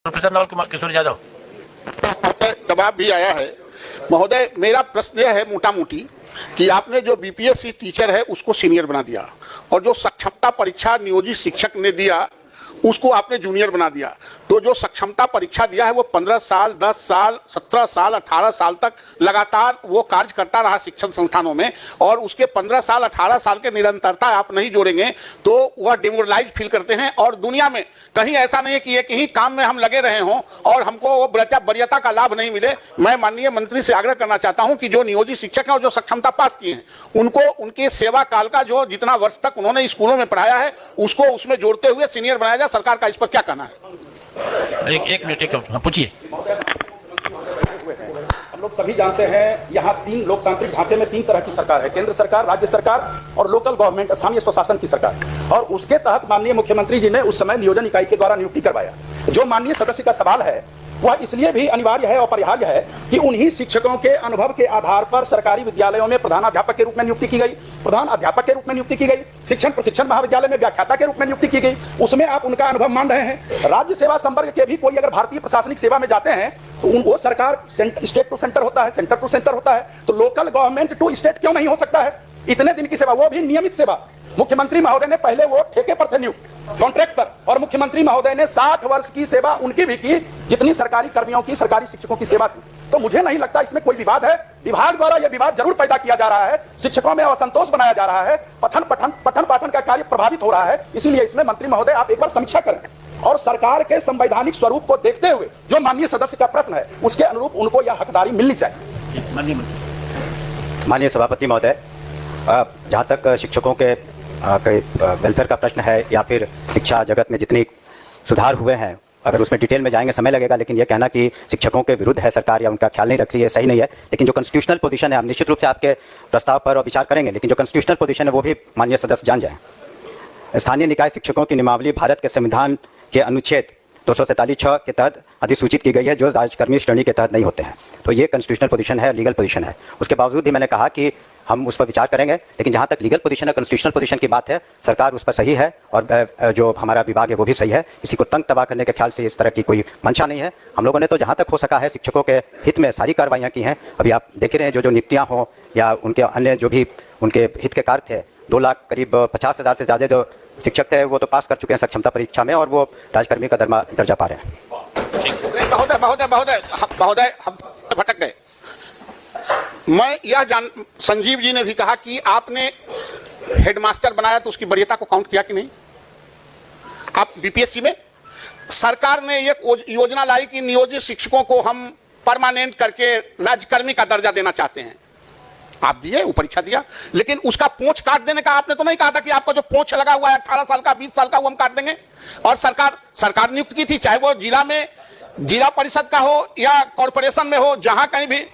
Professor Naval Kishore Yadav. जवाब भी आया है महोदय। मेरा प्रश्न यह है मोटा मोटी कि आपने जो बीपीएससी टीचर है उसको सीनियर बना दिया और जो सक्षमता परीक्षा नियोजित शिक्षक ने दिया उसको आपने जूनियर बना दिया। तो जो सक्षमता परीक्षा दिया है वो 15 साल 10 साल 17 साल 18 साल तक लगातार वो कार्य करता रहा शिक्षण संस्थानों में, और उसके 15 साल 18 साल के निरंतरता आप नहीं जोड़ेंगे तो वह डिमोरलाइज फील करते हैं। और दुनिया में कहीं ऐसा नहीं है कि एक ही काम में हम लगे रहे हों और हमको वो वरीयता का लाभ नहीं मिले। मैं माननीय मंत्री से आग्रह करना चाहता हूं कि जो नियोजित शिक्षक हैं और जो सक्षमता पास किए हैं उनको उनके सेवा काल का जो जितना वर्ष तक उन्होंने स्कूलों में पढ़ाया है उसको उसमें जोड़ते हुए सीनियर बनाया जाए। सरकार का इस पर क्या कहना है? एक मिनट पूछिए। हम लोग सभी जानते हैं यहाँ तीन लोकतांत्रिक ढांचे में तीन तरह की सरकार है, केंद्र सरकार, राज्य सरकार और लोकल गवर्नमेंट, स्थानीय स्वशासन की सरकार। और उसके तहत माननीय मुख्यमंत्री जी ने उस समय नियोजन इकाई के द्वारा नियुक्ति करवाया। जो माननीय सदस्य का सवाल है वह इसलिए भी अनिवार्य है और अपरिहार्य है कि उन्हीं शिक्षकों के अनुभव के आधार पर सरकारी विद्यालयों में प्रधानाध्यापक के रूप में नियुक्ति की गई, प्रधान अध्यापक के रूप में नियुक्ति की गई, शिक्षण प्रशिक्षण महाविद्यालय में व्याख्याता के रूप में नियुक्ति की गई। उसमें आप उनका अनुभव मान रहे हैं। राज्य सेवा संवर्ग के भी कोई अगर भारतीय प्रशासनिक सेवा में जाते हैं तो वो सरकार स्टेट टू सेंटर होता है, सेंटर टू सेंटर होता है, तो लोकल गवर्नमेंट टू स्टेट क्यों नहीं हो सकता है? इतने दिन की सेवा, वो भी नियमित सेवा। मुख्यमंत्री महोदय ने पहले वो ठेके पर थे नियुक्त, कॉन्ट्रैक्ट पर, और मुख्यमंत्री महोदय ने 60 वर्ष की सेवा उनकी भी की जितनी सरकारी कर्मियों की, सरकारी शिक्षकों की सेवा थी। तो मुझे नहीं लगता इसमें कोई विवाद है। विभाग द्वारा यह विवाद जरूर पैदा किया जा रहा है, शिक्षकों में असंतोष बनाया जा रहा है, पठन पाठन का कार्य प्रभावित हो रहा है। इसीलिए इसमें मंत्री महोदय आप एक बार समीक्षा करें और सरकार के संवैधानिक स्वरूप को देखते हुए जो माननीय सदस्य का प्रश्न है उसके अनुरूप उनको यह हकदारी मिलनी चाहिए। माननीय सभापति महोदय, जहाँ तक शिक्षकों के वेलफेयर का प्रश्न है या फिर शिक्षा जगत में जितनी सुधार हुए हैं, अगर उसमें डिटेल में जाएंगे समय लगेगा, लेकिन यह कहना कि शिक्षकों के विरुद्ध है सरकार या उनका ख्याल नहीं रख रही है सही नहीं है। लेकिन जो कॉन्स्टिट्यूशनल पोजीशन है, हम निश्चित रूप से आपके प्रस्ताव पर विचार करेंगे, लेकिन जो कॉन्स्टिट्यूशनल पोजीशन है वो भी माननीय सदस्य जान जाएं। स्थानीय निकाय शिक्षकों की नियमावली भारत के संविधान के अनुच्छेद 243(6) के तहत अधिसूचित की गई है, जो राजकर्मी श्रेणी के तहत नहीं होते हैं। तो ये कॉन्स्टिट्यूशनल पोजीशन है, लीगल पोजीशन है। उसके बावजूद भी मैंने कहा कि हम उस पर विचार करेंगे, लेकिन जहाँ तक लीगल पोजीशन है, कॉन्स्टिट्यूशनल पोजीशन की बात है, सरकार उस पर सही है और जो हमारा विभाग है वो भी सही है। किसी को तंग तबाह करने के ख्याल से इस तरह की कोई मंशा नहीं है। हम लोगों ने तो जहाँ तक हो सका है शिक्षकों के हित में सारी कार्रवाइयाँ की हैं। अभी आप देख रहे हैं जो नियुक्तियाँ हों या उनके अन्य जो भी उनके हित के कार्य थे, 2 लाख करीब 50,000 से ज़्यादा जो शिक्षक थे वो तो पास कर चुके हैं सक्षमता परीक्षा में और वो राजकर्मी का दर्जा पा रहे हैं। महोदय हम भटक गए। मैं यह संजीव जी ने भी कहा कि आपने हेडमास्टर बनाया तो उसकी वरीयता को काउंट किया कि नहीं? आप बीपीएससी में सरकार ने एक योजना लाई कि नियोजित शिक्षकों को हम परमानेंट करके राज्यकर्मी का दर्जा देना चाहते हैं। आप दिए, वो परीक्षा दिया, लेकिन उसका पोंछ काट देने का आपने तो नहीं कहा था कि आपका जो पोंछ लगा हुआ है 18 साल का 20 साल का वो हम काट देंगे। और सरकार नियुक्त की थी, चाहे वो जिला परिषद का हो या कॉर्पोरेशन में हो, जहां कहीं भी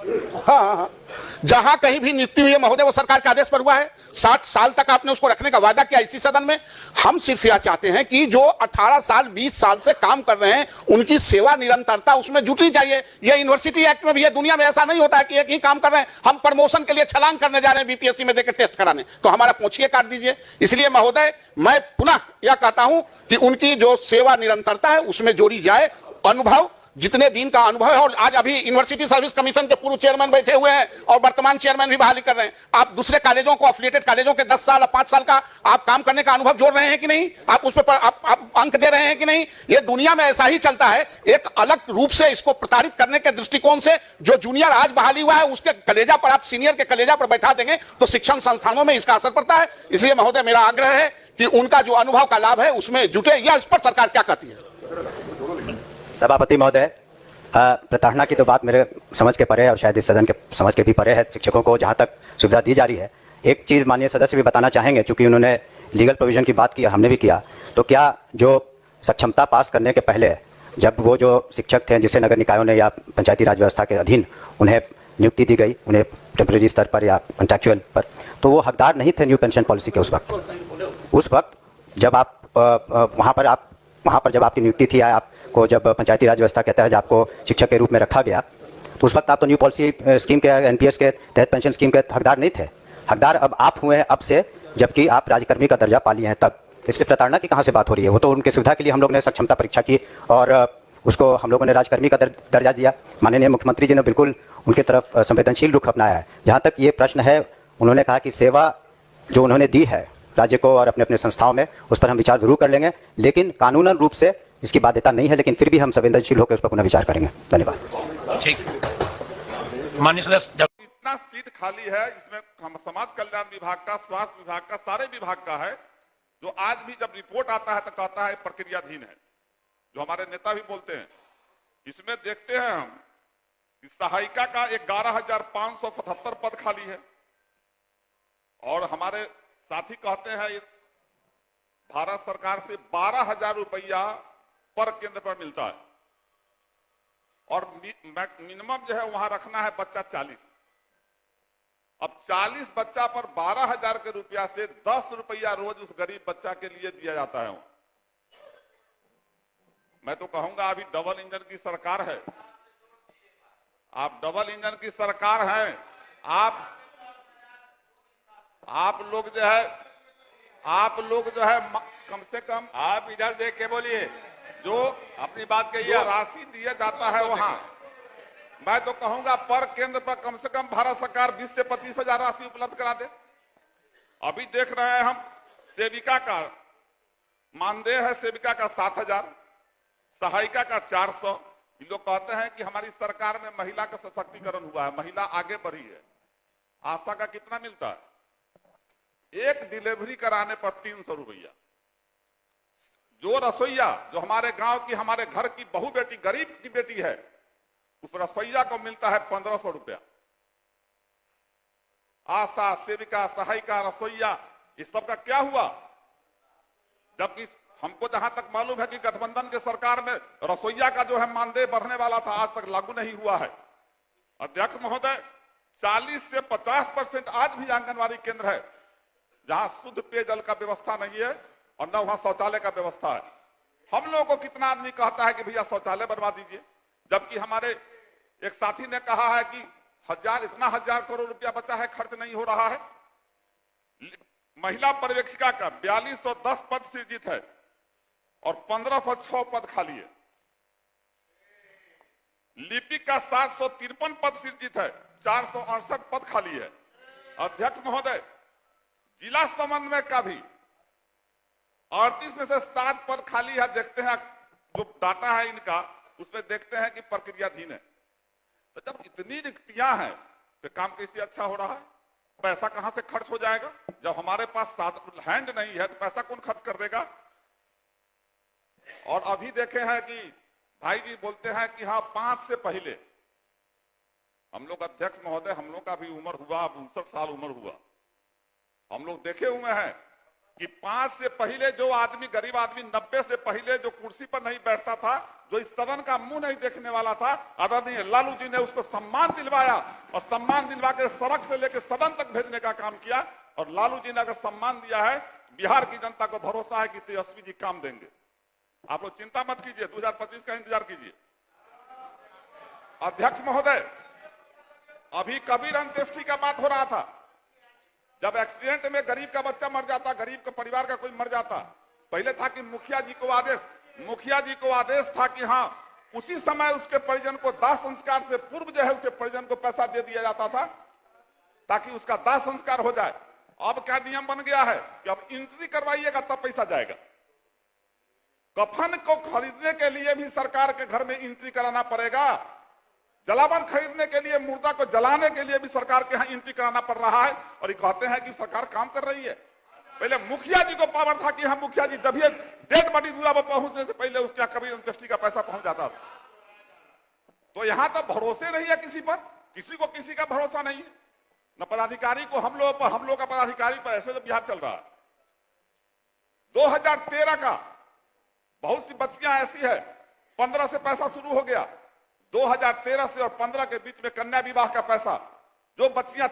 जहां कहीं भी नियुक्ति हुई है महोदय वो सरकार के आदेश पर हुआ है। 60 साल तक आपने उसको रखने का वादा किया इसी सदन में। हम सिर्फ यह चाहते हैं कि जो 18 साल 20 साल से काम कर रहे हैं उनकी सेवा निरंतरता उसमें जुटनी चाहिए। यह यूनिवर्सिटी एक्ट में भी है, दुनिया में ऐसा नहीं होता है कि एक ही काम कर रहे हैं, हम प्रमोशन के लिए छलांग करने जा रहे हैं बीपीएससी में देकर टेस्ट कराने, तो हमारा पूछिए काट दीजिए। इसलिए महोदय मैं पुनः यह कहता हूं कि उनकी जो सेवा निरंतरता है उसमें जोड़ी जाए, अनुभव जितने दिन का अनुभव है। और आज अभी यूनिवर्सिटी सर्विस कमीशन के पूर्व चेयरमैन बैठे हुए हैं और वर्तमान चेयरमैन भी बहाली कर रहे हैं। आप दूसरे कॉलेजों को, एफिलिएटेड कॉलेजों के 10 साल 5 साल का आप काम करने का अनुभव जोड़ रहे हैं कि नहीं? आप उस पर आप अंक दे रहे हैं कि नहीं? ये दुनिया में ऐसा ही चलता है। एक अलग रूप से इसको प्रताड़ित करने के दृष्टिकोण से जो जूनियर आज बहाली हुआ है उसके कलेजा पर आप सीनियर के कलेजा पर बैठा देंगे तो शिक्षण संस्थानों में इसका असर पड़ता है। इसलिए महोदय मेरा आग्रह है कि उनका जो अनुभव का लाभ है उसमें जुटे, या इस पर सरकार क्या कहती है? सभापति महोदय, प्रताड़ना की तो बात मेरे समझ के परे है और शायद इस सदन के समझ के भी परे है। शिक्षकों को जहाँ तक सुविधा दी जा रही है, एक चीज़ माननीय सदस्य भी बताना चाहेंगे, चूंकि उन्होंने लीगल प्रोविजन की बात की, हमने भी किया, तो क्या जो सक्षमता पास करने के पहले जब वो जो शिक्षक थे जिसे नगर निकायों ने या पंचायती राज व्यवस्था के अधीन उन्हें नियुक्ति दी गई, उन्हें टेम्परेरी स्तर पर या कॉन्ट्रैक्चुअल पर, तो वो हकदार नहीं थे न्यू पेंशन पॉलिसी के। उस वक्त जब आप वहाँ पर जब आपकी नियुक्ति थी, आपको जब पंचायती राज व्यवस्था के तहत आपको शिक्षक के रूप में रखा गया, तो उस वक्त आप तो न्यू पॉलिसी स्कीम के, एनपीएस के तहत, पेंशन स्कीम के हकदार नहीं थे। हकदार अब आप हुए हैं अब से, जबकि आप राजकर्मी का दर्जा पा लिए हैं तब। इसलिए प्रताड़ना की कहाँ से बात हो रही है? वो तो उनकी सुविधा के लिए हम लोग ने सक्षमता परीक्षा की और उसको हम लोगों ने राजकर्मी का दर्जा दिया। माननीय मुख्यमंत्री जी ने बिल्कुल उनके तरफ संवेदनशील रुख अपनाया है। जहाँ तक ये प्रश्न है, उन्होंने कहा कि सेवा जो उन्होंने दी है राज्य को और अपने अपने संस्थाओं में, उस पर हम विचार जरूर कर लेंगे, लेकिन कानूनन रूप से इसकी बाध्यता नहीं है, लेकिन फिर भी हम संवेदनशील होकर उस पर पुनः विचार करेंगे। धन्यवाद। ठीक। माननीय सदस्य जादव। इतना सीट खाली है, इसमें हम समाज कल्याण विभाग का, स्वास्थ्य विभाग का, सारे विभाग का है, जो आज भी जब रिपोर्ट आता है तो कहता है प्रक्रियाधीन है, जो हमारे नेता भी बोलते हैं। इसमें देखते हैं हम कि सहायिका का 11,577 पद खाली है, और हमारे साथी कहते हैं भारत सरकार से 12,000 रुपया पर केंद्र पर मिलता है, और मिनिमम जो है वहां रखना है बच्चा 40। अब 40 बच्चा पर 12,000 के रुपया से 10 रुपया रोज उस गरीब बच्चा के लिए दिया जाता है। मैं तो कहूंगा अभी डबल इंजन की सरकार है, आप डबल इंजन की सरकार है, आप लोग जो है कम से कम आप इधर देख के बोलिए, जो अपनी बात कहिए। जो राशि दिया जाता है वहां, मैं तो कहूंगा पर केंद्र पर कम से कम भारत सरकार 20 से 25 हजार राशि उपलब्ध करा दे। अभी देख रहे हैं हम सेविका का मानदेय है, सेविका का 7,000, सहायिका का 400। ये लोग कहते हैं कि हमारी सरकार में महिला का सशक्तिकरण हुआ है, महिला आगे बढ़ी है। आशा का कितना मिलता है? एक डिलीवरी कराने पर 300 रुपया। जो रसोईया, जो हमारे गांव की, हमारे घर की बहू बेटी, गरीब की बेटी है, उस रसोईया को मिलता है 1,500 रुपया। आशा, सेविका, सहायिका, रसोईया, इस सब का क्या हुआ? जबकि हमको जहां तक मालूम है कि गठबंधन के सरकार में रसोईया का जो है मानदेय बढ़ने वाला था, आज तक लागू नहीं हुआ है। अध्यक्ष महोदय, 40 से 50% आज भी आंगनबाड़ी केंद्र है जहां शुद्ध पेयजल का व्यवस्था नहीं है और न वहां शौचालय का व्यवस्था है। हम लोगों को कितना आदमी कहता है कि भैया शौचालय बनवा दीजिए, जबकि हमारे एक साथी ने कहा है कि इतना 1,000 करोड़ रुपया बचा है, खर्च नहीं हो रहा है। महिला पर्यवेक्षिका का 4210 पद सृजित है और 1506 पद खाली है। लिपिक का 753 पद सृजित है, 468 पद खाली है। अध्यक्ष महोदय, जिला समन्वय का भी 38 में से 7 पद खाली है। देखते हैं जो डाटा है इनका, उसमें देखते हैं कि प्रक्रियाधीन है। तो जब इतनी रिक्तियां हैं तो काम कैसे अच्छा हो रहा है? पैसा कहां से खर्च हो जाएगा? जब हमारे पास हैंड नहीं है तो पैसा कौन खर्च कर देगा? और अभी देखे हैं कि भाई जी बोलते हैं कि हाँ 5 से पहले हम लोग, अध्यक्ष महोदय, हम लोग का भी उम्र हुआ, 59 साल उम्र हुआ। हम लोग देखे हुए हैं कि 5 से पहले जो आदमी, गरीब आदमी 90 से पहले जो कुर्सी पर नहीं बैठता था, जो इस सदन का मुंह नहीं देखने वाला था, आदरणीय लालू जी ने उसको सम्मान दिलवाया और सम्मान दिलवा के सड़क से लेकर सदन तक भेजने का काम किया। और लालू जी ने अगर सम्मान दिया है, बिहार की जनता को भरोसा है कि तेजस्वी जी काम देंगे। आप लोग चिंता मत कीजिए, 2025 का इंतजार कीजिए। अध्यक्ष महोदय, अभी कबीर अंत्येष्टि का बात हो रहा था। जब एक्सीडेंट में गरीब का बच्चा मर जाता, गरीब का परिवार का कोई मर जाता, पहले था कि मुखिया जी को आदेश था कि हाँ उसी समय उसके परिजन को दाह संस्कार से पूर्व जो है उसके परिजन को पैसा दे दिया जाता था ताकि उसका दाह संस्कार हो जाए। अब क्या नियम बन गया है कि अब एंट्री करवाइएगा तब पैसा जाएगा। कफन को खरीदने के लिए भी सरकार के घर में एंट्री कराना पड़ेगा। जलावन खरीदने के लिए, मुर्दा को जलाने के लिए भी सरकार के यहाँ एंट्री कराना पड़ रहा है। और ये कहते हैं कि सरकार काम कर रही है। पहले मुखिया जी को पावर था कि हम मुखिया जी जब ये डेड बॉडी दूरा पर पहुंचने से पहले उसके कबीर अंत्येष्टि का पैसा पहुंच जाता था। तो यहाँ तो भरोसे नहीं है किसी पर, किसी को किसी का भरोसा नहीं है, न पदाधिकारी को हम लोग पर, हम लोग का पदाधिकारी पर। ऐसे तो बिहार चल रहा है। 2013 का बहुत सी बच्चियां ऐसी है, 15 से पैसा शुरू हो गया। 2013 से और 15 के बीच में कन्या विवाह का पैसा, जो बच्चियां